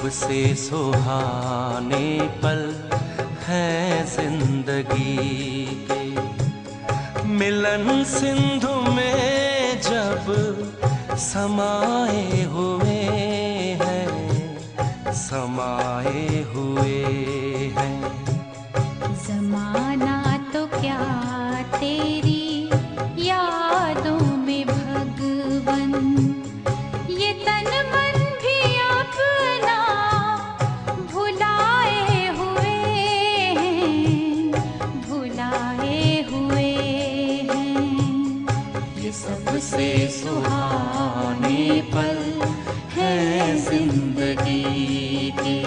सबसे सुहाने पल हैं जिंदगी के, मिलन सिंधु में जब समाए हुए हैं, समाए हुए हैं। ज़माना तो क्या तेरी यादों में भगवन, ये तन मन भी अपना भुलाए हुए हैं, भुलाए हुए हैं। ये सबसे सुहाने पल हैं जिंदगी के।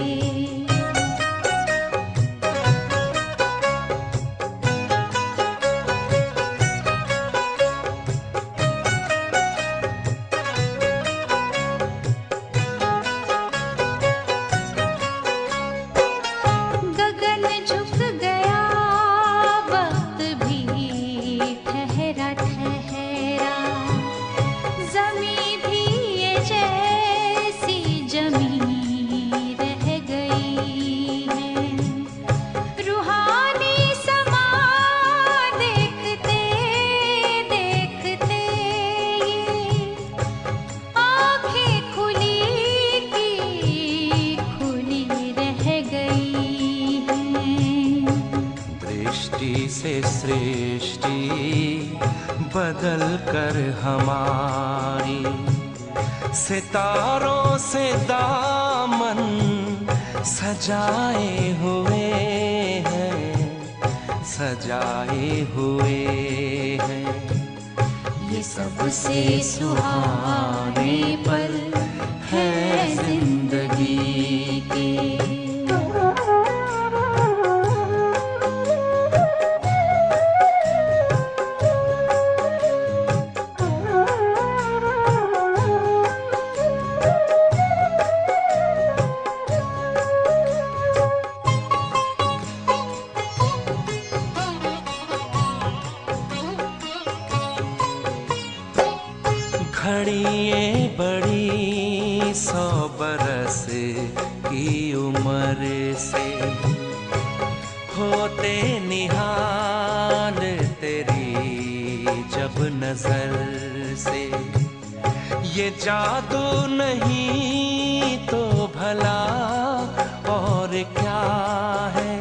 से सृष्टि बदल कर हमारी, सितारों से दामन सजाए हुए हैं, सजाए हुए हैं। ये सबसे सुहाने पल हैं जिंदगी के। घड़िए बड़ी 100 बरस की उम्र से, होते निहाल तेरी जब नजर से। ये जादू नहीं तो भला और क्या है,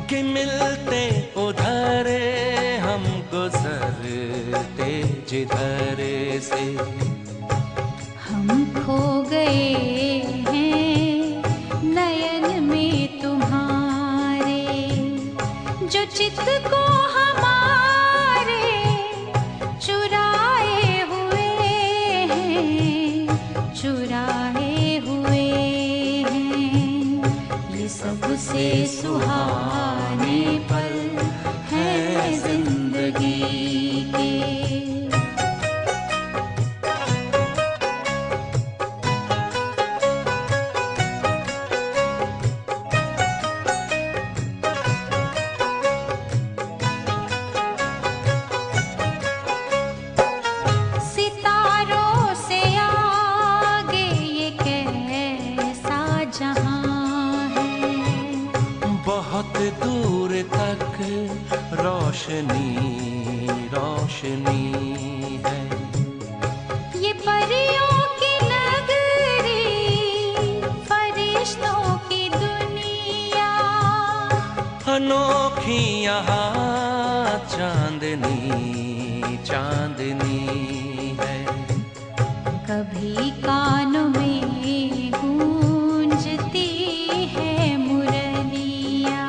कि मिलते उधर हम गुजरते जिधर से। हम खो गए हैं नयन में तुम्हारे, जो चित्त को हमारे चुराए हुए हैं, चुराए हुए हैं। ये सबसे सुहाने पल हैं जिंदगी के। बहुत दूर तक रोशनी रोशनी है, ये परियों की नगरी, फरिश्तों की दुनिया। अनोखी यहाँ चांदनी चांदनी है। कभी कानों में गूंजती है मुरलिया,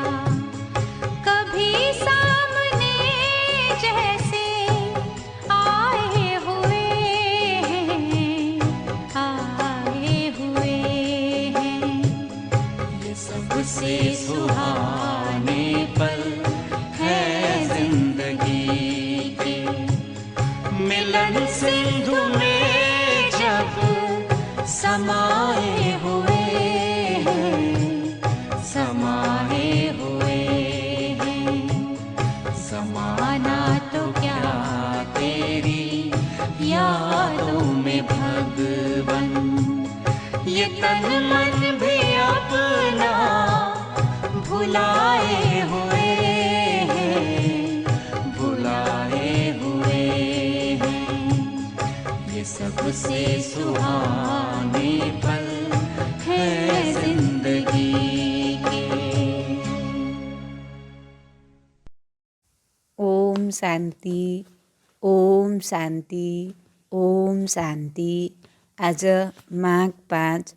कभी सामने जैसे आए हुए हैं, आए हुए हैं। ये सबसे सुहाने पल हैं जिंदगी के, मिलन सिंधु में जब समाए हुए हैं, समाए हुए हैं। ज़माना तो क्या तेरी यादों में भगवन, ये तन मन भी अपना भुलाए हुए हैं, भुलाए हुए हैं। ये सबसे सुहाने पल है जिंदगी के। ओम शान्ति, ओम शान्ति, ओम शान्ति। आज माघ 5,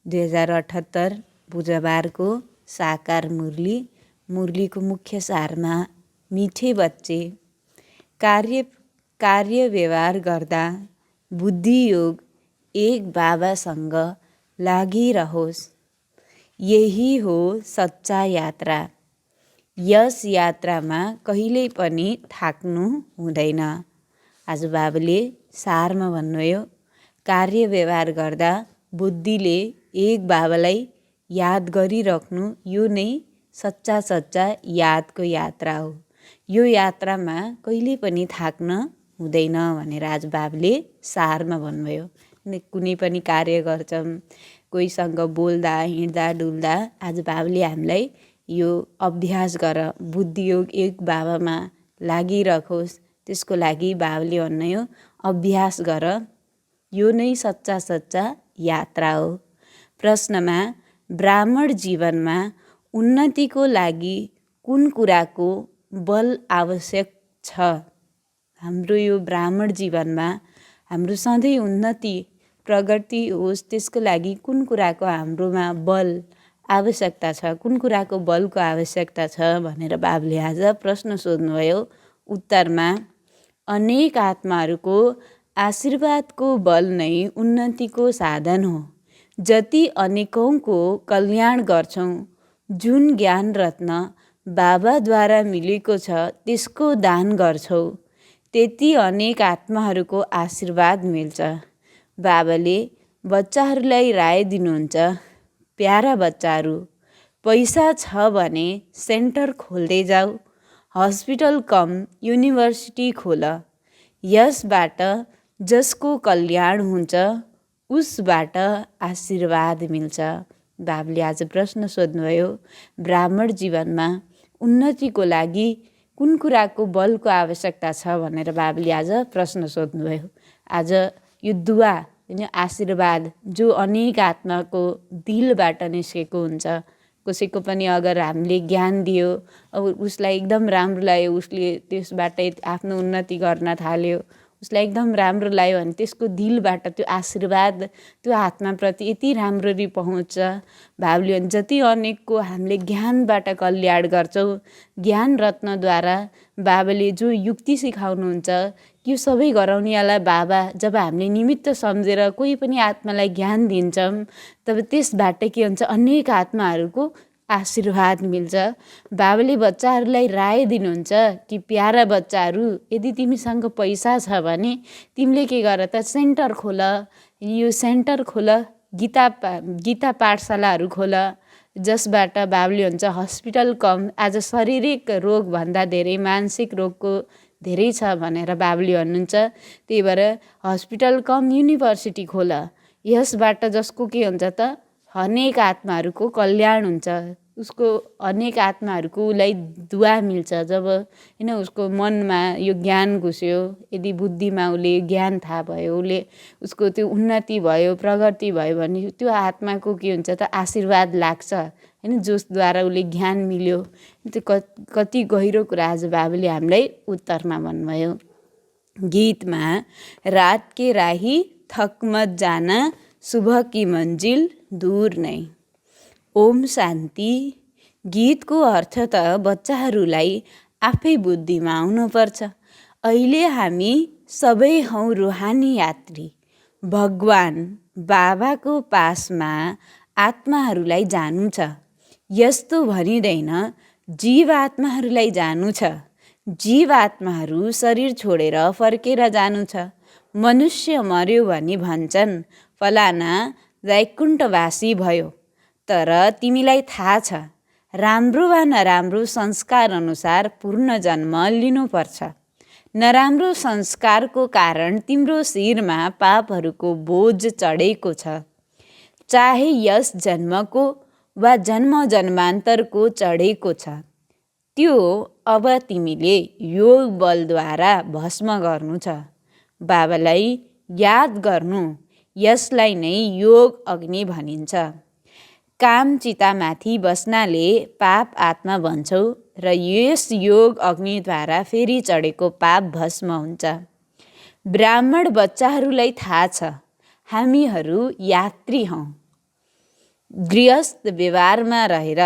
2078 बुधबारको साकार मुरलीको मुख्य सारमा मिठे बच्चे कार्य व्यवहार गर्दा बुद्धि योग एक बाबासँग लागिरहोस्। यही हो सच्चा यात्रा। यस यात्रामा कहिल्यै पनि थाक्नु हुँदैन। आज बाबाले सारमा भन्नुभयो, कार्य व्यवहार गर्दा बुद्धिले एक बाबालाई याद गरिराख्नु, यो नै सच्चा यादको यात्रा हो। यो यात्रामा कहिल्यै पनि थाक्न हुँदैन भनेर आज बाबाले सारमा भन्नुभयो। कुनै पनि कार्य गर्छौँ, कोहीसँग बोल्दा हिँड्दा डुल्दा आज बाबाले हामीलाई यो अभ्यास गर, बुद्धियोग एक बाबामा लागिरहोस्। त्यसको लागि बाबाले भन्नुभयो अभ्यास गर, यो नै सच्चा यात्रा हो। प्रश्नमा ब्राह्मण जीवनमा उन्नतिको लागि कुन कुराको बल आवश्यक छ? हाम्रो यो ब्राह्मण जीवनमा हाम्रो सधैँ उन्नति प्रगति होस्, त्यसको लागि कुन कुराको हाम्रोमा बल आवश्यकता छ, कुन कुराको बलको आवश्यकता छ भनेर बाबुले आज प्रश्न सोध्नुभयो। उत्तरमा अनेक आत्माहरूको आशीर्वादको बल नै उन्नतिको साधन हो। जति अनेकौँको कल्याण गर्छौँ, जुन ज्ञान रत्न बाबाद्वारा मिलेको छ त्यसको दान गर्छौँ, त्यति अनेक आत्माहरूको आशीर्वाद मिल्छ। बाबाले बच्चाहरूलाई राय दिनुहुन्छ, प्यारा बच्चाहरू, पैसा छ भने सेन्टर खोल्दै जाऊ, हस्पिटल कम युनिभर्सिटी खोल। यसबाट जसको कल्याण हुन्छ उसबाट आशीर्वाद मिल्छ। बाबुले आज प्रश्न सोध्नुभयो, ब्राह्मण जीवनमा उन्नतिको लागि कुन कुराको बलको आवश्यकता छ भनेर बाबुले आज प्रश्न सोध्नुभयो। आज यो दुआ आशीर्वाद जो अनेक आत्माको दिलबाट निस्केको हुन्छ। कसैको पनि अगर हामीले ज्ञान दियो, अब उसलाई एकदम राम्रो लाग्यो, उसले त्यसबाट आफ्नो उन्नति गर्न थाल्यो, उसलाई एकदम राम्रो लाग्यो भने त्यसको दिलबाट त्यो आशीर्वाद त्यो आत्माप्रति यति राम्ररी पहुँच्छ। बाबुले जति अनेकको हामीले ज्ञानबाट कल्याण गर्छौँ, ज्ञान रत्नद्वारा बाबाले जो युक्ति सिकाउनुहुन्छ, यो सबै गराउनेवाला बाबा जब हामीले निमित्त सम्झेर कोही पनि आत्मालाई ज्ञान दिन्छौँ, तब त्यसबाट के हुन्छ, अनेक आत्माहरूको आशीर्वाद मिल्छ। बाबाले बच्चाहरूलाई राय दिनुहुन्छ कि प्यारा बच्चाहरू, यदि तिमीसँग पैसा छ भने तिमीले के गर त सेन्टर खोल, यो सेन्टर खोल, गीता पाठशालाहरू खोल, जसबाट बाबुले हुन्छ हस्पिटल कम। आज शारीरिक रोगभन्दा धेरै मानसिक रोगको धेरै छ भनेर बाबुले भन्नुहुन्छ। त्यही भएर हस्पिटल कम युनिभर्सिटी खोल। यसबाट जसको के हुन्छ त अनेक आत्माहरूको कल्याण हुन्छ, उसको अनेक आत्माहरूको उसलाई दुआ मिल्छ। जब होइन उसको मनमा यो ज्ञान घुस्यो, यदि बुद्धिमा उसले ज्ञान थाहा भयो, उसले उसको त्यो उन्नति भयो, प्रगति भयो भने त्यो आत्माको के हुन्छ त आशीर्वाद लाग्छ, होइन, जसद्वारा उसले ज्ञान मिल्यो। त्यो कति गहिरो कुरा आज बाबुले हामीलाई उत्तरमा भन्नुभयो। गीतमा रात के राही थक मत जाना, सुबह की मंजिल दूर नहीं। ओम शान्ति। गीतको अर्थ त बच्चाहरूलाई आफै बुद्धिमा आउनुपर्छ। अहिले हामी सबै हौँ रुहानी यात्री। भगवान बाबाको पासमा आत्माहरूलाई जानु छ। यस्तो भनिँदैन जीव आत्माहरूलाई जानु छ। जीव आत्माहरू शरीर छोडेर फर्केर जानु छ। मनुष्य मर्यो भने भन्छन् फलाना वैकुण्ठवासी भयो। तर तिमीलाई थाहा छ, राम्रो वा नराम्रो संस्कार अनुसार पूर्ण जन्म लिनुपर्छ। नराम्रो संस्कारको कारण तिम्रो शिरमा पापहरूको बोझ चढेको छ। चाहे यस जन्मको वा जन्म जन्मान्तरको चढेको छ, त्यो अब तिमीले योग बलद्वारा भस्म गर्नु छ। बाबालाई याद गर्नु, यसलाई नै योग अग्नि भनिन्छ। काम चितामाथि बस्नाले पाप आत्मा बन्छौ र यस योग अग्निद्वारा फेरि चढेको पाप भस्म हुन्छ। ब्राह्मण बच्चाहरूलाई थाहा छ हामीहरू यात्री हौँ। गृहस्थ व्यवहारमा रहेर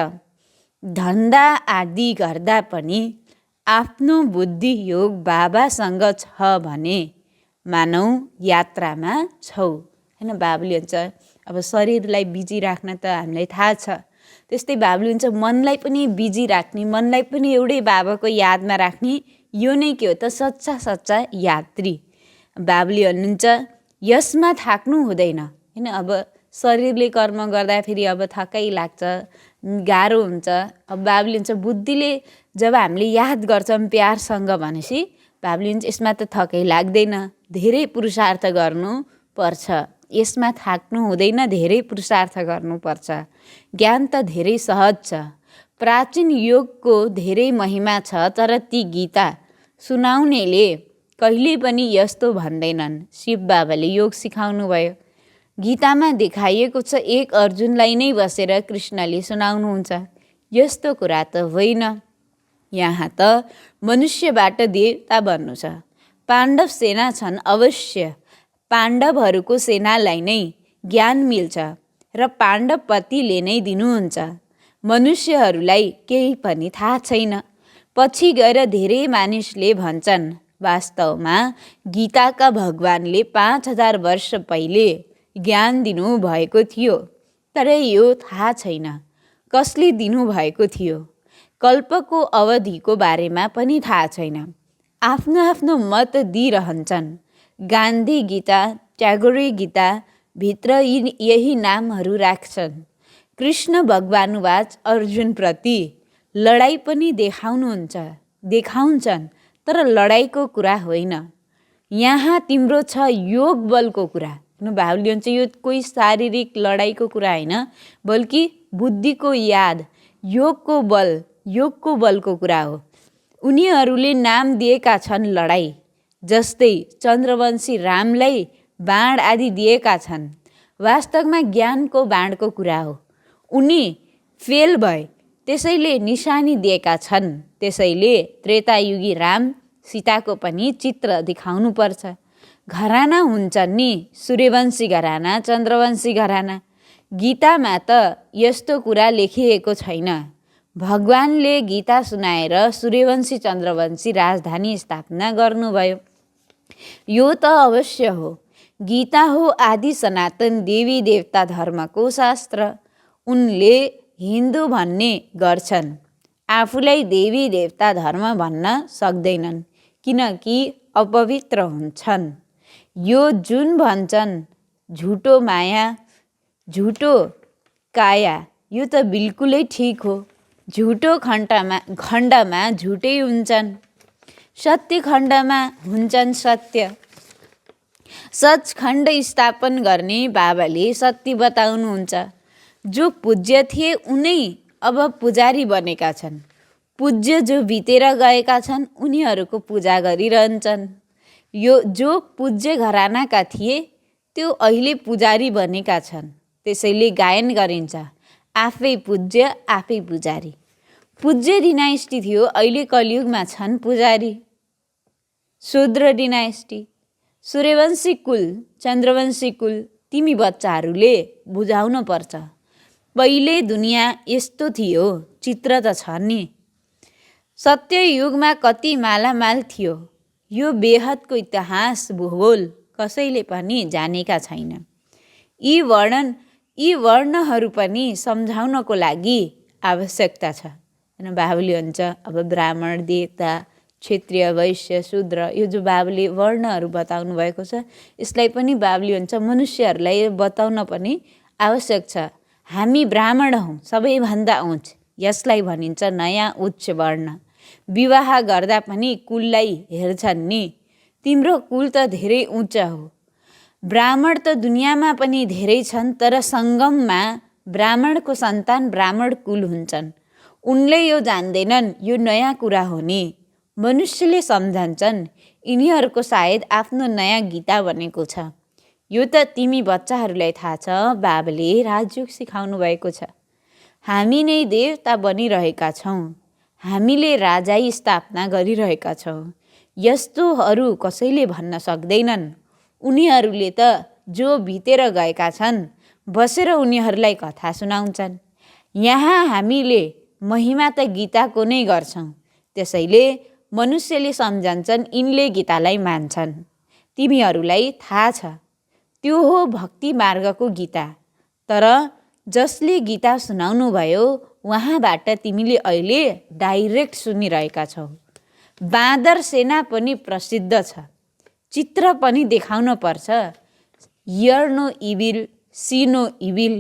धन्दा आदि गर्दा पनि आफ्नो बुद्धि योग बाबासँग छ भने मानौ यात्रामा छौ। होइन, बाबुले भन्छ अब शरीरलाई बिजी राख्न त हामीलाई थाहा छ, त्यस्तै बाबुले भन्छ मनलाई पनि बिजी राख्ने, मनलाई पनि एउटै बाबाको यादमा राख्ने, यो नै के हो त सच्चा सच्चा यात्री। बाबुले भन्नुहुन्छ यसमा थाक्नु हुँदैन। होइन, अब शरीरले कर्म गर्दाखेरि अब थकाइ लाग्छ, गाह्रो हुन्छ। अब बाबुले भन्छ बुद्धिले जब हामीले याद गर्छौँ प्यारसँग भनेपछि बाबुले भन्छ यसमा त थकाइ लाग्दैन, धेरै पुरुषार्थ गर्नुपर्छ, यसमा थाक्नु हुँदैन, धेरै पुरुषार्थ गर्नुपर्छ। ज्ञान त धेरै सहज छ। प्राचीन योगको धेरै महिमा छ, तर ती गीता सुनाउनेले कहिले पनि यस्तो भन्दैनन्। शिव बाबाले योग सिकाउनु भयो। गीतामा देखाइएको छ एक अर्जुनलाई नै बसेर कृष्णले सुनाउनुहुन्छ। यस्तो कुरा त होइन। यहाँ त मनुष्यबाट देवता बन्नु छ। पाण्डव सेना छन् अवश्य। पाण्डवहरूको सेनालाई नै ज्ञान मिल्छ र पाण्डव पतिले नै दिनुहुन्छ। मनुष्यहरूलाई केही पनि थाहा छैन। पछि गएर धेरै मानिसले भन्छन् वास्तवमा गीताका भगवानले 5000 वर्ष पहिले ज्ञान दिनुभएको थियो, तर यो थाहा छैन कसले दिनुभएको थियो। कल्पको अवधिको बारेमा पनि थाहा छैन। आफ्नो आफ्नो मत दिइरहन्छन्। गान्धी गीता, ट्यागोरे गीता भित्र यही नामहरू राख्छन्। कृष्ण भगवानुवाच अर्जुनप्रति लडाइँ पनि देखाउँछन्, तर लडाइँको कुरा होइन। यहाँ तिम्रो छ योग बलको कुरा। बाबुले भन्छ यो कोही शारीरिक लडाइँको कुरा होइन, बल्कि बुद्धिको याद, योगको बलको कुरा हो। उनीहरूले नाम दिएका छन् लडाइँ, जस्तै चन्द्रवंशी रामलाई बाण आदि दिएका छन्। वास्तवमा ज्ञानको बाणको कुरा हो। उनी फेल भए, त्यसैले निशानी दिएका छन्। त्यसैले त्रेतायुगी राम सीताको पनि चित्र देखाउनु पर्छ। घराना हुन्छन् नि, सूर्यवंशी घराना, चन्द्रवंशी घराना। गीतामा त यस्तो कुरा लेखिएको छैन। भगवानले गीता सुनाएर सूर्यवंशी चन्द्रवंशी राजधानी स्थापना गर्नुभयो। यो त अवश्य हो। गीता हो आदि सनातन देवी देवता धर्मको शास्त्र। उनले हिन्दू भन्ने गर्छन्, आफूलाई देवी देवता धर्म भन्न सक्दैनन्, किनकि अपवित्र हुन्छन्। यो जुन भन्छन् झुटो माया, झुटो काया, यो त बिल्कुलै ठिक हो। झुटो खण्डमा झुटै हुन्छन्, सत्य खण्डमा हुन्छन् सत्य। सचखण्ड स्थापन गर्ने बाबाले सत्य बताउनुहुन्छ। जो पूज्य थिए उनै अब पुजारी बनेका छन्। पूज्य जो बितेर गएका छन् उनीहरूको पूजा गरिरहन्छन्। जो पूज्य घरानाका थिए त्यो अहिले पुजारी बनेका छन्। त्यसैले गायन गरिन्छ, आफै पूज्य आफै पुजारी। पूज्य डिनाइस्टी थियो, अहिले कलियुगमा छन् पुजारी। शूद्र डिनाइस्टी, सूर्यवंशी कुल, चन्द्रवंशी कुल, तिमी बच्चाहरूले बुझाउन पर्छ। पहिले दुनियाँ यस्तो थियो, चित्र त छ नि। सत्ययुगमा कति मालामाल थियो, यो बेहदको इतिहास भूगोल कसैले पनि जानेका छैन। यी वर्णहरू पनि सम्झाउनको लागि आवश्यकता छ। बाबुले भन्छ अब ब्राह्मण, देवता, क्षेत्रीय, वैश्य, शूद्र, यो जो बाबुले वर्णहरू बताउनु भएको छ यसलाई पनि बाबुले भन्छ मनुष्यहरूलाई बताउन पनि आवश्यक छ। हामी ब्राह्मण हौँ, सबैभन्दा उच्च, यसलाई भनिन्छ नयाँ उच्च वर्ण। विवाह गर्दा पनि कुललाई हेर्छन् नि, तिम्रो कुल त धेरै उच्च हो। ब्राह्मण त दुनियाँमा पनि धेरै छन्, तर सङ्गममा ब्राह्मणको सन्तान ब्राह्मण कुल हुन्छन्। उनले यो जान्दैनन् यो नयाँ कुरा हो नि। मनुष्यले सम्झन्छन् यिनीहरूको सायद आफ्नो नयाँ गीता बनेको छ। यो त तिमी बच्चाहरूलाई थाहा छ, बाबाले राजयोग सिकाउनु भएको छ। हामी नै देवता बनिरहेका छौँ, हामीले राजाई स्थापना गरिरहेका छौँ। यस्तोहरू कसैले भन्न सक्दैनन्। उनीहरूले त जो बितेर गएका छन् बसेर उनीहरूलाई कथा सुनाउँछन्। यहाँ हामीले महिमा त गीताको नै गर्छौँ, त्यसैले मनुष्यले सम्झन्छन् यिनले गीतालाई मान्छन्। तिमीहरूलाई थाहा छ त्यो हो भक्ति मार्गको गीता। तर जसले गीता सुनाउनु भयो उहाँबाट तिमीले अहिले डाइरेक्ट सुनिरहेका छौ। बाँदर सेना पनि प्रसिद्ध छ, चित्र पनि देखाउन पर्छ। Hear no evil, see no evil.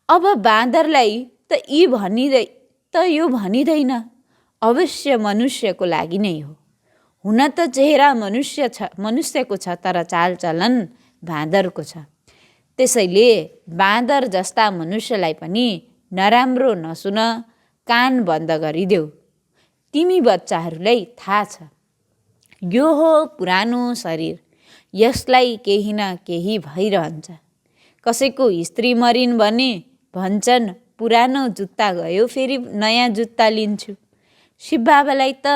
अब बाँदरलाई त यो भनिँदैन, अवश्य मनुष्यको लागि नै हो। हुन त चेहरा मनुष्यको छ, तर चालचलन बाँदरको छ। त्यसैले बाँदर जस्ता मनुष्यलाई पनि नराम्रो नसुन, कान बन्द गरिदेऊ। तिमी बच्चाहरूलाई थाहा छ यो हो पुरानो शरीर, यसलाई केही न केही भइरहन्छ। कसैको स्त्री मरिन् भने भन्छन् पुरानो जुत्ता गयो, फेरि नयाँ जुत्ता लिन्छु। शिव बाबालाई त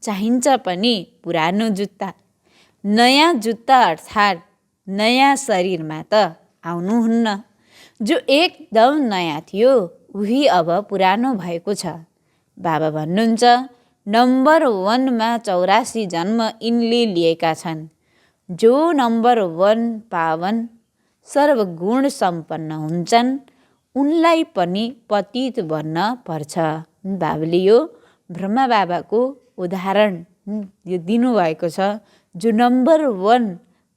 चाहिन्छ पनि पुरानो जुत्ता। नयाँ जुत्ता अर्थात् नयाँ शरीरमा त आउनुहुन्न। जो एकदम नयाँ थियो उही अब पुरानो भएको छ। बाबा भन्नुहुन्छ नम्बर 1 मा 84 जन्म यिनले लिएका छन्। जो नम्बर 1 पावन सर्वगुण सम्पन्न हुन्छन् उनलाई पनि पतित बन्न पर्छ। बाबाले यो ब्रह्मा बाबाको उदाहरण यो दिनुभएको छ। जो नम्बर 1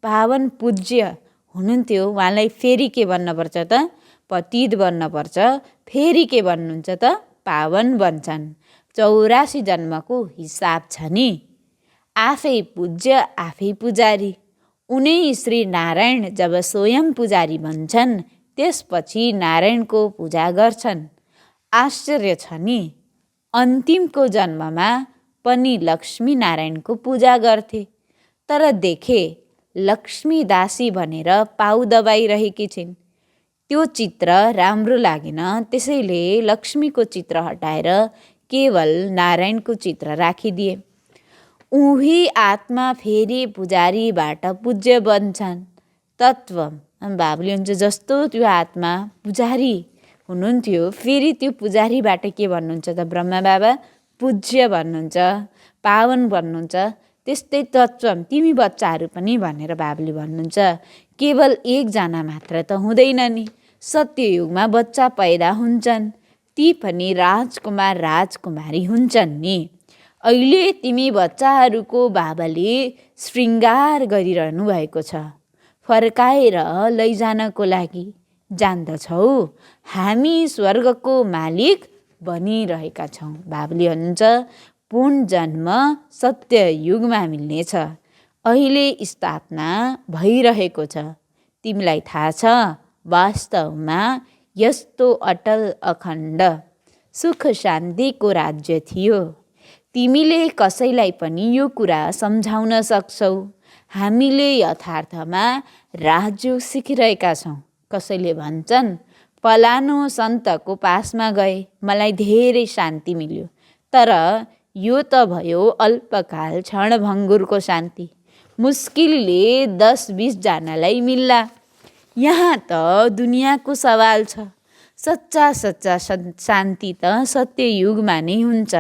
पावन पूज्य हुनुहुन्थ्यो उहाँलाई फेरि के बन्नुपर्छ त? पतित बन्नुपर्छ। फेरि के बन्नुहुन्छ त? पावन बन्छन्। 84 जन्मको हिसाब छ नि। आफै पूज्य आफै पुजारी। उनै श्री नारायण जब स्वयं पुजारी बन्छन् त्यसपछि नारायणको पूजा गर्छन्। आश्चर्य छ नि। अन्तिमको जन्ममा पनि लक्ष्मी नारायणको पूजा गर्थे, तर देखे लक्ष्मी दासी भनेर पाउ दबाइरहेकी छिन्। त्यो चित्र राम्रो लागेन, त्यसैले लक्ष्मीको चित्र हटाएर केवल नारायणको चित्र राखिदिए। उही आत्मा फेरि पुजारीबाट पूज्य बन्छन्। तत्त्व बाबुले हुन्छ जस्तो त्यो आत्मा पुजारी हुनुहुन्थ्यो, फेरि त्यो पुजारीबाट के भन्नुहुन्छ त? ब्रह्मा बाबा पूज्य भन्नुहुन्छ, पावन भन्नुहुन्छ। त्यस्तै तत्त्व तिमी बच्चाहरू पनि भनेर बाबुले भन्नुहुन्छ। केवल एकजना मात्र त हुँदैन नि। सत्ययुगमा बच्चा पैदा हुन्छन्, ती पनि राजकुमार राजकुमारी हुन्छन् नि। अहिले तिमी बच्चाहरूको बाबाले श्रृङ्गार गरिरहनु भएको छ, फर्काएर लैजानको लागि। जान्दछौ हामी स्वर्गको मालिक बनिरहेका छौँ। बाबुले भन्नुहुन्छ पुनर्जन्म सत्ययुगमा मिल्नेछ। अहिले स्थापना भइरहेको छ। तिमीलाई थाहा छ वास्तवमा यस्तो अटल अखण्ड सुख शान्तिको राज्य थियो। तिमीले कसैलाई पनि यो कुरा सम्झाउन सक्छौ। हामीले यथार्थमा राजयोग सिकिरहेका छौँ। कसैले भन्छन् फलानु सन्तको पासमा गए मलाई धेरै शान्ति मिल्यो, तर यो त भयो अल्पकाल क्षणभङ्गुरको शान्ति। मुस्किलले 10-20 जनालाई मिल्ला। यहाँ त दुनियाँको सवाल छ। सच्चा शान्ति त सत्ययुगमा नै हुन्छ।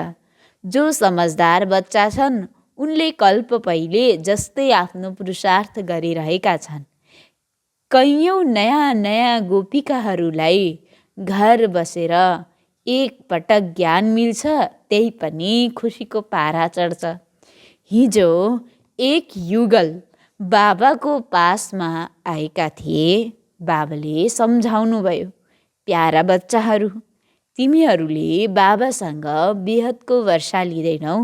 जो समझदार बच्चा छन् उनले कल्प पहिले जस्तै आफ्नो पुरुषार्थ गरिरहेका छन्। कैयौँ नयाँ गोपिकाहरूलाई घर बसेर एक पटक ज्ञान मिल्छ, त्यही पनि खुसीको पारा चढ्छ। हिजो एक युगल बाबाको पासमा आएका थिए। बाबाले सम्झाउनु भयो, प्यारा बच्चाहरू, तिमीहरूले बाबासँग बेहदको वर्षा लिँदैनौ।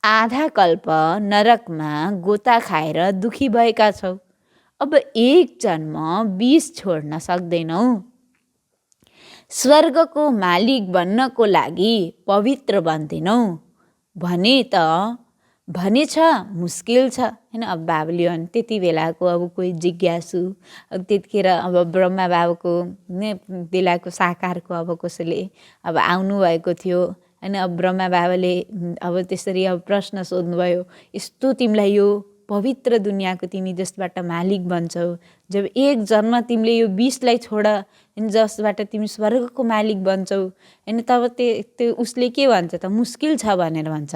आधा कल्प नरकमा गोता खाएर दुखी भएका छौ। अब एक जन्म 20 छोड्न सक्दैनौ। स्वर्गको मालिक बन्नको लागि पवित्र बन्दैनौ भनेछ मुस्किल छ हैन। अब बाबुले भने त्यति बेलाको अब कोही जिज्ञासु, अब त्यतिखेर अब ब्रह्मा बाबुको बेलाको साकारको अब कसैले अब आउनुभएको थियो हैन। अब ब्रह्मा बाबाले अब त्यसरी अब प्रश्न सोध्नुभयो, यस्तो तिमीलाई यो पवित्र दुनियाँको तिमी जसबाट मालिक बन्छौ, जब एक जन्म तिमीले यो 20लाई छोड हैन, जसबाट तिमी स्वर्गको मालिक बन्छौ हैन, तब त्यो उसले के भन्छ त मुस्किल छ भनेर भन्छ।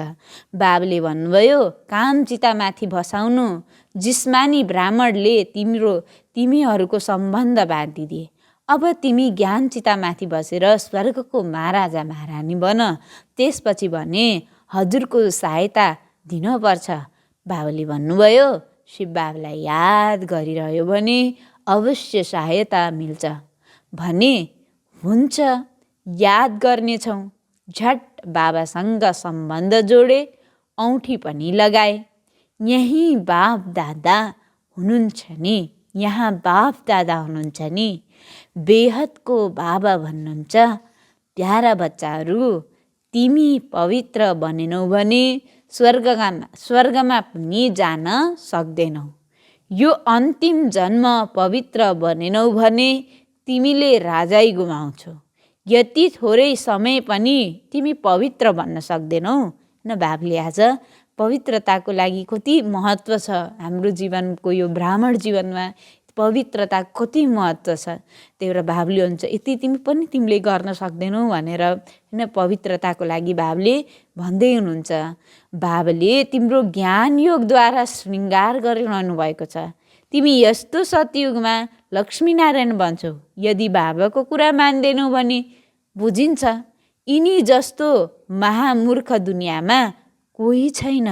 बाबुले भन्नुभयो, काम चितामाथि बसाउनु जिस्मानी ब्राह्मणले तिमीहरूको सम्बन्ध बाँधिदिए। अब तिमी ज्ञान चितामाथि बसेर स्वर्गको महाराजा महारानी बन, त्यसपछि भने हजुरको सहायता दिनुपर्छ। बाबुले भन्नुभयो, शिव बाबुलाई याद गरिरह्यो भने अवश्य सहायता मिल्छ भने हुन्छ, याद गर्नेछौँ। झट बाबासँग सम्बन्ध जोडे, औँठी पनि लगाए। यहीँ बाप दादा हुनुहुन्छ नि, बेहदको बाबा भन्नुहुन्छ, प्यारा बच्चाहरू तिमी पवित्र बनेनौ भने स्वर्गमा पनि जान सक्दैनौ। यो अन्तिम जन्म पवित्र बनेनौ भने तिमीले राजाई गुमाउँछौ। यति थोरै समय पनि तिमी पवित्र बन्न सक्दैनौ। न बाबुले आज पवित्रताको लागि कति महत्त्व छ हाम्रो जीवनको, यो ब्राह्मण जीवनमा पवित्रता कति महत्त्व छ। त्यही भएर बाबुले हुन्छ यति तिमीले गर्न सक्दैनौ भनेर हैन, पवित्रताको लागि बाबुले भन्दै हुनुहुन्छ। बाबुले तिम्रो ज्ञान योगद्वारा श्रृङ्गार गरिरहनु भएको छ। तिमी यस्तो सतयुगमा लक्ष्मीनारायण बन्छौ। यदि बाबाको कुरा मान्दैनौ भने बुझिन्छ, यिनी जस्तो महामूर्ख दुनियाँमा कोही छैन।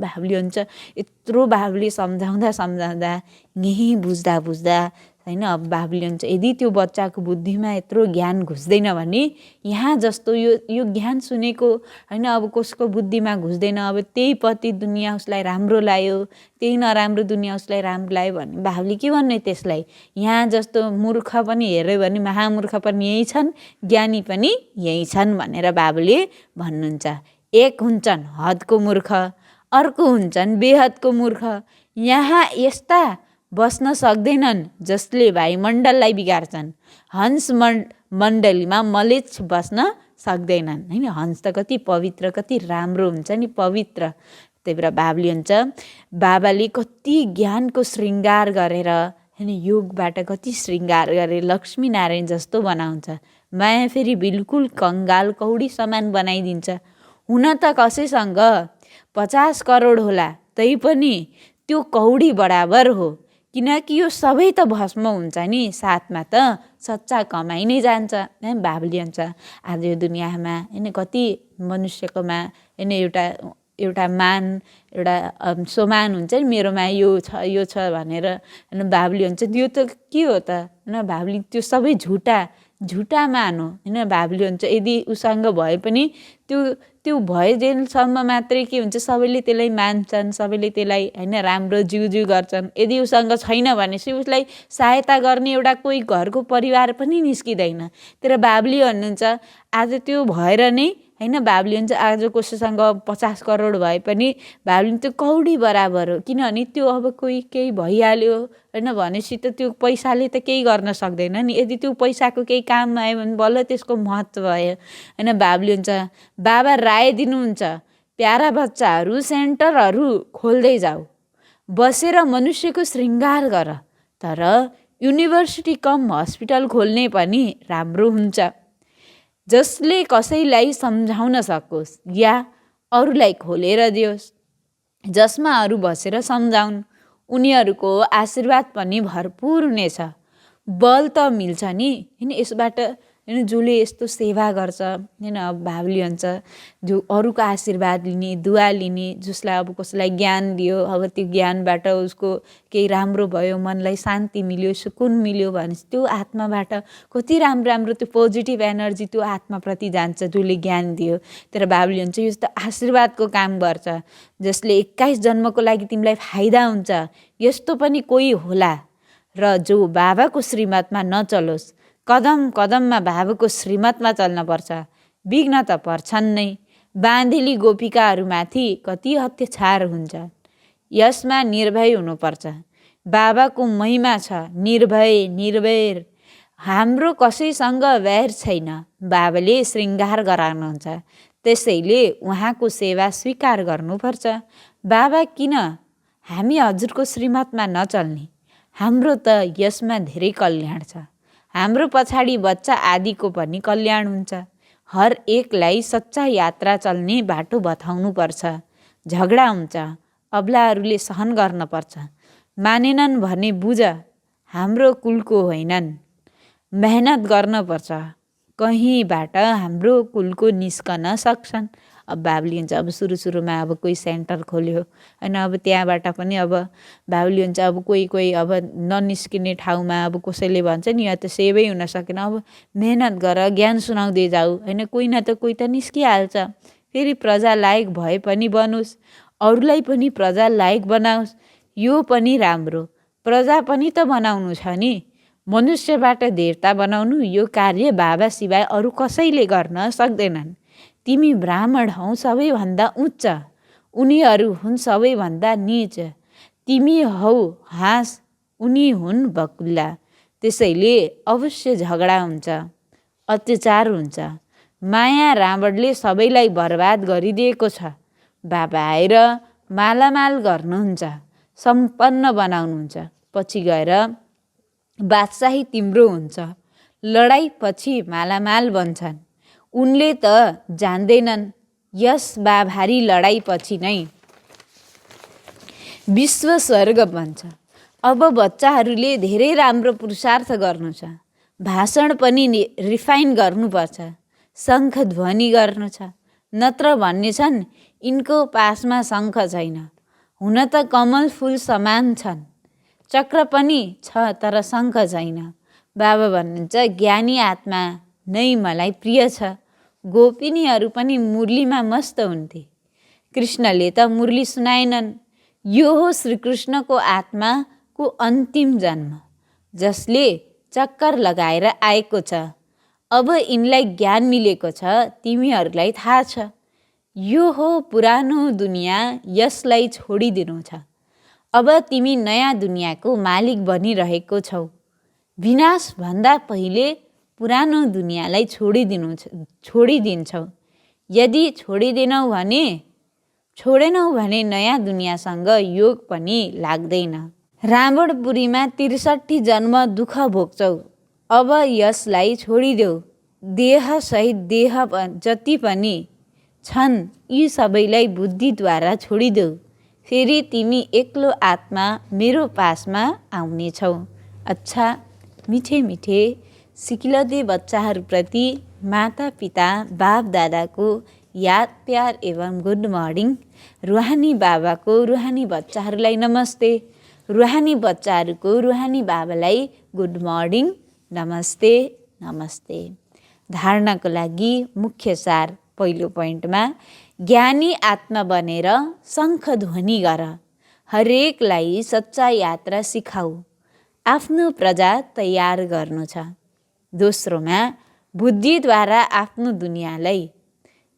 बाबुले हुन्छ यत्रो बाबुले सम्झाउँदा यहीँ बुझ्दा हैन, अब बाबुले हुन्छ यदि त्यो बच्चाको बुद्धिमा यत्रो ज्ञान घुस्दैन भने यहाँ जस्तो यो ज्ञान सुनेको हैन, अब कसको बुद्धिमा घुस्दैन। अब त्यही पति दुनियाँ उसलाई राम्रो लाग्यो, त्यही नराम्रो दुनियाँ उसलाई राम्रो लाग्यो भने बाबुले के भन्ने त्यसलाई, यहाँ जस्तो मूर्ख पनि हेऱ्यो भने महामूर्ख पनि यही छन्, ज्ञानी पनि यही छन् भनेर बाबुले भन्नुहुन्छ। एक हुन्छन् हदको मूर्ख, अर्को हुन्छन् बेहदको मूर्ख। यहाँ यस्ता बस्न सक्दैनन् जसले वायुमण्डललाई बिगार्छन्। हंस मण्डलीमा मलेच्छ बस्न सक्दैनन् हैन। हंस त कति पवित्र, कति राम्रो हुन्छ नि पवित्र। त्यही भएर बाबुले हुन्छ बाबाले कति ज्ञानको श्रृङ्गार गरेर हैन, योगबाट कति श्रृङ्गार गरेर लक्ष्मीनारायण जस्तो बनाउँछ। माया फेरि बिल्कुल कङ्गाल कौडी समान बनाइदिन्छ। हुन त कसैसँग 50 करोड होला तैपनि त्यो कौडी बराबर हो, किनकि यो सबै त भस्म हुन्छ नि, साथमा त सच्चा कमाइ नै जान्छ। बाबुले भन्छ आज यो दुनियाँमा हैन कति मनुष्यकोमा हैन एउटा मान, एउटा सम्मान हुन्छ नि, मेरोमा यो छ भनेर हैन। बाबुले भन्छ त्यो त के हो त हैन, बाबुले त्यो सबै झुटा मान हो हैन। बाबुले भन्छ यदि उसँग भए पनि त्यो भएजेलसम्म मात्रै के हुन्छ, सबैले त्यसलाई मान्छन्, सबैले त्यसलाई हैन राम्रो जिउ गर्छन्। यदि उसँग छैन भनेपछि उसलाई सहायता गर्ने एउटा कोही घरको परिवार पनि निस्किँदैन। तर बाबुले भन्नुहुन्छ आज त्यो भएर नै हैन, बाबुले भन्छ आज कसैसँग 50 करोड भए पनि बाबुले त्यो कौडी बराबर हो, किनभने त्यो अब कोही केही भइहाल्यो हैन भनेपछि त त्यो पैसाले त केही गर्न सक्दैन नि। यदि त्यो पैसाको केही काम आयो भने बल्ल त्यसको महत्त्व भयो हैन। बाबुले भन्छ बाबा राय दिनुहुन्छ, प्यारा बच्चाहरू सेन्टरहरू खोल्दै जाऊ, बसेर मनुष्यको श्रृङ्गार गर, तर युनिभर्सिटी कम हस्पिटल खोल्ने पनि राम्रो हुन्छ, जसले कसैलाई सम्झाउन सकोस् या अरूलाई खोलेर दियोस्, जसमा अरू बसेर सम्झाउन्। उनीहरूको आशीर्वाद पनि भरपुर हुनेछ। बल त मिल्छ नि हैन यसबाट हैन, जसले यस्तो सेवा गर्छ हैन। अब बाबुले भन्छ जो अरूको आशीर्वाद लिने, दुआ लिने, जसलाई अब कसैलाई ज्ञान दियो, अब त्यो ज्ञानबाट उसको केही राम्रो भयो, मनलाई शान्ति मिल्यो, सुकुन मिल्यो भनेपछि त्यो आत्माबाट कति राम्रो त्यो पोजिटिभ एनर्जी त्यो आत्माप्रति जान्छ जसले ज्ञान दियो। तर बाबुले भन्छ यो त आशीर्वादको काम गर्छ, जसले 21 जन्मको लागि तिमीलाई फाइदा हुन्छ। यस्तो पनि कोही होला र जो बाबाको श्रीमतमा नचलोस्, कदम कदममा बाबाको श्रीमतमा चल्नपर्छ। विघ्न त पर्छन् नै। बाँधेली गोपिकाहरूमाथि कति अत्याचार हुन्छ। यसमा निर्भय हुनुपर्छ। बाबाको महिमा छ, निर्भय निर्वैर। हाम्रो कसैसँग वैर छैन। बाबाले श्रृङ्गार गराउनुहुन्छ, त्यसैले उहाँको सेवा स्वीकार गर्नुपर्छ। बाबा किन हामी हजुरको श्रीमतमा नचल्ने? हाम्रो त यसमा धेरै कल्याण छ। हाम्रो पछाडि बच्चा आदिको पनि कल्याण हुन्छ। हर एकलाई सच्चा यात्रा चल्ने बाटो बताउनुपर्छ। झगडा हुन्छ, अबलाहरूले सहन गर्नुपर्छ। मानेनन् भने बुझ, हाम्रो कुलको होइनन्। मेहनत गर्नुपर्छ, कहीँबाट हाम्रो कुलको निस्कन सक्छन्। अब बाबुले हुन्छ अब सुरुमा अब कोही सेन्टर खोल्यो होइन, अब त्यहाँबाट पनि अब बाबुले हुन्छ अब कोही अब ननिस्किने ठाउँमा अब कसैले भन्छ नि यहाँ त सेवै हुन सकेन, अब मेहनत गर, ज्ञान सुनाउँदै जाऊ होइन, कोही न त कोही त निस्किहाल्छ। फेरि प्रजा लायक भए पनि बनोस्, अरूलाई पनि प्रजा लायक बनाओस्, यो पनि राम्रो। प्रजा पनि त बनाउनु छ नि। मनुष्यबाट देवता बनाउनु यो कार्य बाबा सिवाय अरू कसैले गर्न सक्दैनन्। तिमी ब्राह्मण हौ सबैभन्दा उच्च, उनीहरू हुन् सबैभन्दा नीच। तिमी हौ हाँस, उनी हुन् बकुल्ला। त्यसैले अवश्य झगडा हुन्छ, अत्याचार हुन्छ। माया रावणले सबैलाई बर्बाद गरिदिएको छ। बाबा आएर मालामाल गर्नुहुन्छ, सम्पन्न बनाउनुहुन्छ। पछि गएर बादशाही तिम्रो हुन्छ। लडाई पछि मालामाल बन्छन्। उनले त जान्दैनन् यस बाभारी लडाई पछि नै विश्व स्वर्ग बन्छ। अब बच्चाहरूले धेरै राम्रो पुरुषार्थ गर्नु छ। भाषण पनि रिफाइन गर्नुपर्छ, शङ्ख ध्वनि गर्नु छ। नत्र भन्नेछन् यिनको पासमा शङ्ख छैन। हुन त कमल फुल समान छन्, चक्र पनि छ तर शङ्ख छैन। बाबा भन्नुहुन्छ ज्ञानी आत्मा नै मलाई प्रिय छ। गोपिनीहरू पनि मुरलीमा मस्त हुन्थे। कृष्णले त मुरली सुनाएनन्। यो हो श्रीकृष्णको आत्माको अन्तिम जन्म, जसले चक्कर लगाएर आएको छ। अब यिनलाई ज्ञान मिलेको छ, तिमीहरूलाई थाहा छ। यो हो पुरानो दुनियाँ, यसलाई छोडिदिनु छ। अब तिमी नयाँ दुनियाँको मालिक बनिरहेको छौ। विनाशभन्दा पहिले पुरानो दुनियाँलाई छोडिदिन्छौ। यदि छोडेनौ भने नयाँ दुनियाँसँग योग पनि लाग्दैन। रावणपुरीमा 63 जन्म दुःख भोग्छौ। अब यसलाई छोडिदेऊ। देहसहित देह जति पनि छन् यी सबैलाई बुद्धिद्वारा छोडिदेऊ। फेरि तिमी एक्लो आत्मा मेरो पासमा आउनेछौ। अच्छा, मिठे मिठे सिकिलदे बच्चाहरूप्रति माता पिता बाप दादाको याद प्यार एवं गुड मर्निङ। रुहानी बाबाको रुहानी बच्चाहरूलाई नमस्ते। रुहानी बच्चाहरूको रुहानी बाबालाई गुड मर्निङ, नमस्ते नमस्ते। धारणाको लागि मुख्य सार। पहिलो पोइन्टमा ज्ञानी आत्मा बनेर शङ्ख ध्वनि गर। हरेकलाई सच्चा यात्रा सिकाऊ। आफ्नो प्रजा तयार गर्नु छ। दोस्रोमा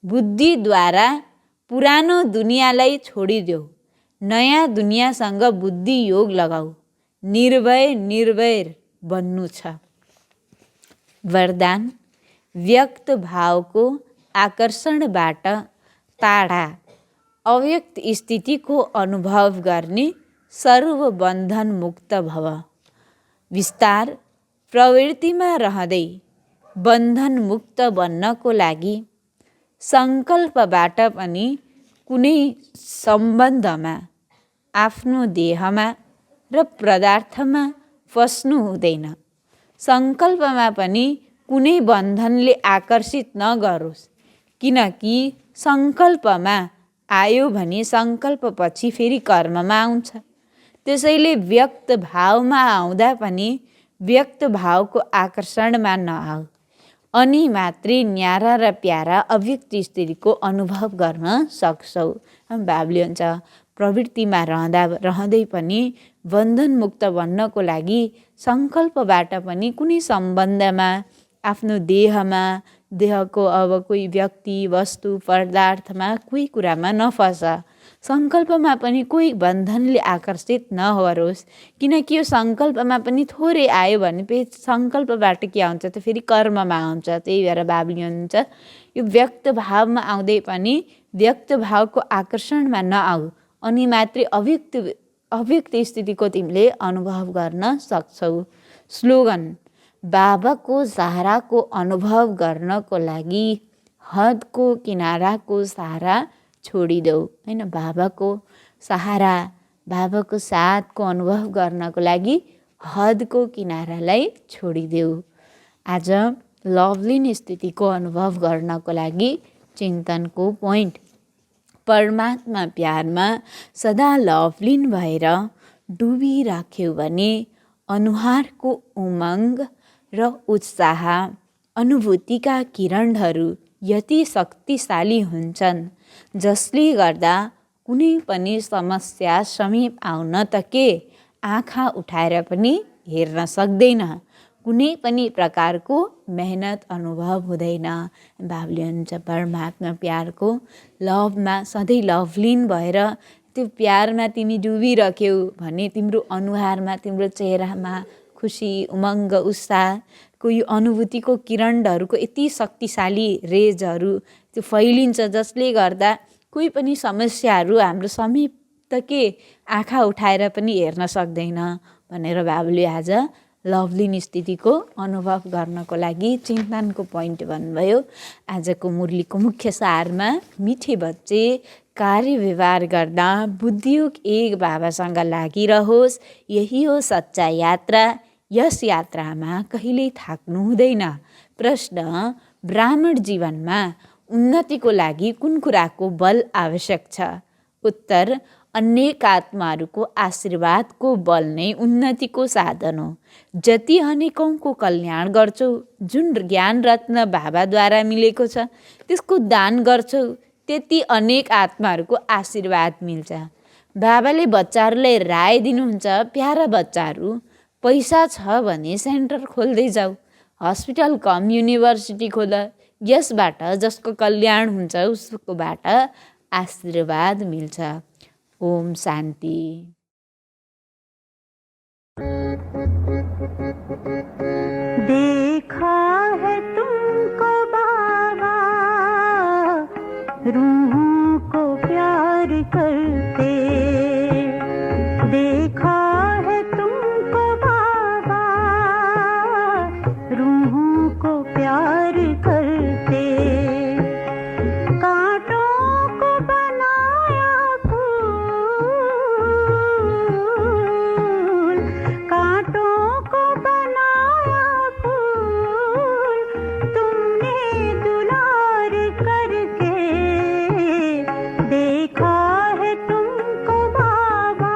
बुद्धिद्वारा पुरानो दुनियाँलाई छोडिदेऊ। नयाँ दुनियाँसँग बुद्धि योग लगाऊ। निर्भय निर्वैर बन्नु छ। वरदान, व्यक्त भावको आकर्षणबाट टाढा अव्यक्त स्थितिको अनुभव गर्ने सर्व बन्धन मुक्त भव। विस्तार, प्रवृत्तिमा रहँदै बन्धन मुक्त बन्नको लागि सङ्कल्पबाट पनि कुनै सम्बन्धमा, आफ्नो देहमा र पदार्थमा फस्नु हुँदैन। सङ्कल्पमा पनि कुनै बन्धनले आकर्षित नगरोस्, किनकि सङ्कल्पमा आयो भने सङ्कल्पपछि फेरि कर्ममा आउँछ। त्यसैले व्यक्त भावमा आउँदा पनि व्यक्त भावको आकर्षणमा नआऊ। अनि मात्रै न्यारा र प्यारा अव्यक्त स्थितिको अनुभव गर्न सक्छौ। बाबुले हुन्छ प्रवृत्तिमा रहँदै पनि बन्धनमुक्त बन्नको लागि सङ्कल्पबाट पनि कुनै सम्बन्धमा, आफ्नो देहको अब कोही व्यक्ति, वस्तु, पदार्थमा, कोही कुरामा नफस। सङ्कल्पमा पनि कोही बन्धनले आकर्षित नहोस्, किनकि यो सङ्कल्पमा पनि थोरै आयो भने सङ्कल्पबाट के आउँछ त फेरि कर्ममा आउँछ। त्यही भएर बाबुले हुन्छ यो व्यक्त भावमा आउँदै पनि व्यक्त भावको आकर्षणमा नआऊ, अनि मात्रै अव्यक्त स्थितिको तिमीले अनुभव गर्न सक्छौ। स्लोगन: बाबाको सहाराको अनुभव गर्नको लागि हदको किनाराको सहारा छोडिदेऊ। हैन, बाबाको सहारा, बाबाको साथको अनुभव गर्नको लागि हदको किनारालाई छोडिदेऊ। आज लभलीन स्थितिको अनुभव गर्नको लागि चिन्तनको पोइन्ट: परमात्मा प्यारमा सदा लभलीन भएर डुबिराख्यौ भने अनुहारको उमङ्ग र उत्साह, अनुभूतिका किरणहरू यति शक्तिशाली हुन्छन् जसले गर्दा कुनै पनि समस्या समीप आउन त के आँखा उठाएर पनि हेर्न सक्दैन, कुनै पनि प्रकारको मेहनत अनुभव हुँदैन। बाबुले हुन्छ परमात्मा प्यारको लभमा सधैँ लभलीन भएर त्यो प्यारमा तिमी डुबिरह्यौ भने तिम्रो अनुहारमा, तिम्रो चेहरामा खुसी, उमङ्ग, उत्साहको यो अनुभूतिको किरणहरूको यति शक्तिशाली रेजहरू त्यो फैलिन्छ जसले गर्दा कोही पनि समस्याहरू हाम्रो समीप त के आँखा उठाएर पनि हेर्न सक्दैन भनेर बाबुले आज लभलीन स्थितिको अनुभव गर्नको लागि चिन्तनको पोइन्ट भन्नुभयो। आजको मुरलीको मुख्य सारमा मिठे बच्चे कार्य व्यवहार गर्दा बुद्धियोग एक बाबासँग लागिरहोस्, यही हो सच्चा यात्रा। यस यात्रामा कहिल्यै थाक्नु हुँदैन। प्रश्न: ब्राह्मण जीवनमा उन्नतिको लागि कुन कुराको बल आवश्यक छ? उत्तर: अनेक आत्माहरूको आशीर्वादको बल नै उन्नतिको साधन हो। जति अनेकौँको कल्याण गर्छौ, जुन ज्ञान रत्न बाबाद्वारा मिलेको छ त्यसको दान गर्छौ, त्यति अनेक आत्माहरूको आशीर्वाद मिल्छ। बाबाले बच्चाहरूलाई राय दिनुहुन्छ, प्यारा बच्चाहरू, पैसा छ भने सेन्टर खोल्दै जाऊ, हस्पिटल कम युनिभर्सिटी खोल, यसबाट जसको कल्याण हुन्छ उसकोबाट आशीर्वाद मिल्छ। ओम शान्ति। देखा है तुमको बाबा रूहों को प्यार करते, देखा है तुमको बाबा रूहों को प्यार करते, कांटों को बनाया फूल, कांटों को बनाया फूल, तुमने दुलार करके, देखा है तुमको बाबा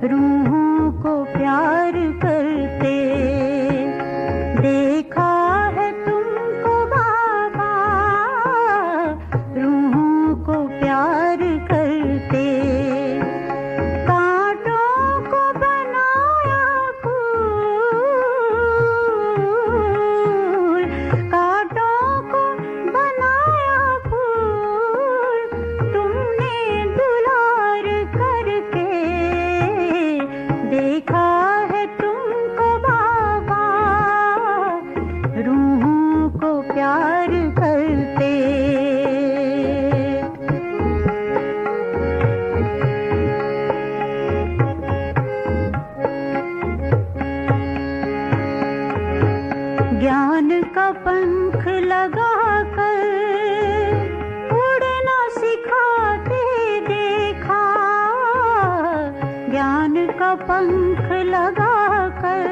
रूहों को प्यार करते, देखा है तुमको बाबा रूहों को प्यार करते, कांटों को बनाया फूल, कांटों को बनाया फूल, तुमने दुलार करके, देखा है तुमको बाबा रूहों को प्यार करते। ज्ञान का पंख लगाकर उड़ना सिखाते देखा, ज्ञान का पंख लगाकर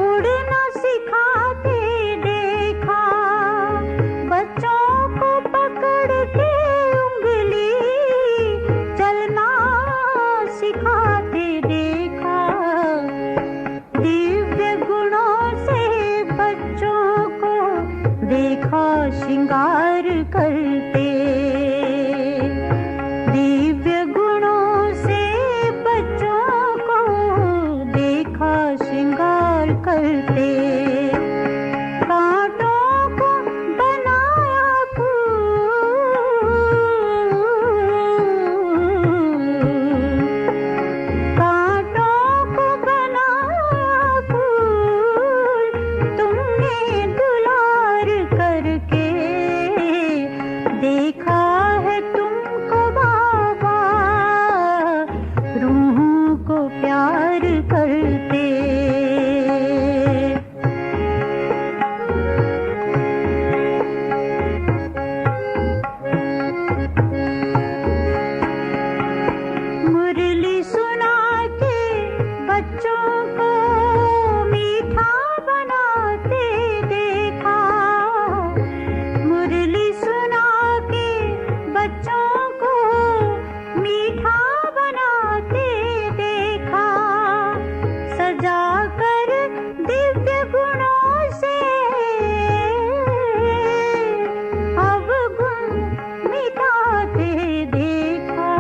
उड़ना सिखाते देखा, बच्चों को पकड़ के उंगली चलना सिखाते देखा, दिव्य गुणों से बच्चों को देखा श्रृंगार करते, करते, कांटों को बनाया फूल, कांटों को बनाया फूल, तुमने दुलार करके देखा है तुमको बाबा, रूहों को प्यार करते। मुरली सुना के बच्चों को मीठा बनाते देखा, मुरली सुना के बच्चों को मीठा बनाते देखा, सजा कर दिव्य गुणों से अवगुण मिटाते देखा,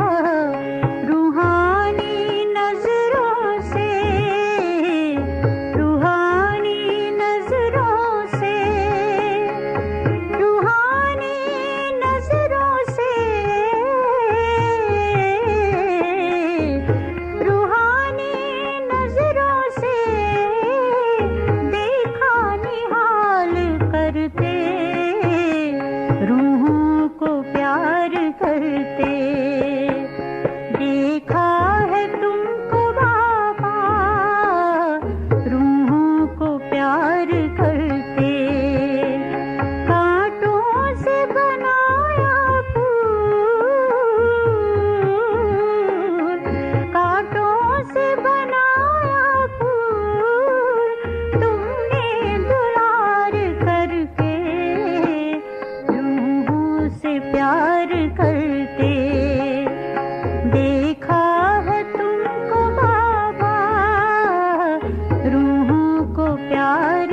रूहानी नजरों से, रूहानी नजरों से, रूहानी नजरों से, रूहानी नजरों से देखा निहाल करते, रूहों को प्यार करते। देखा है तुमको बाबा, रूहों को प्यार करते, कांटों से बनाया फूल, कांटों से बनाया फूल, तुमने दुलार करके रूहों से प्यार करते। देखा है तुमको बाबा, रूहों को प्यार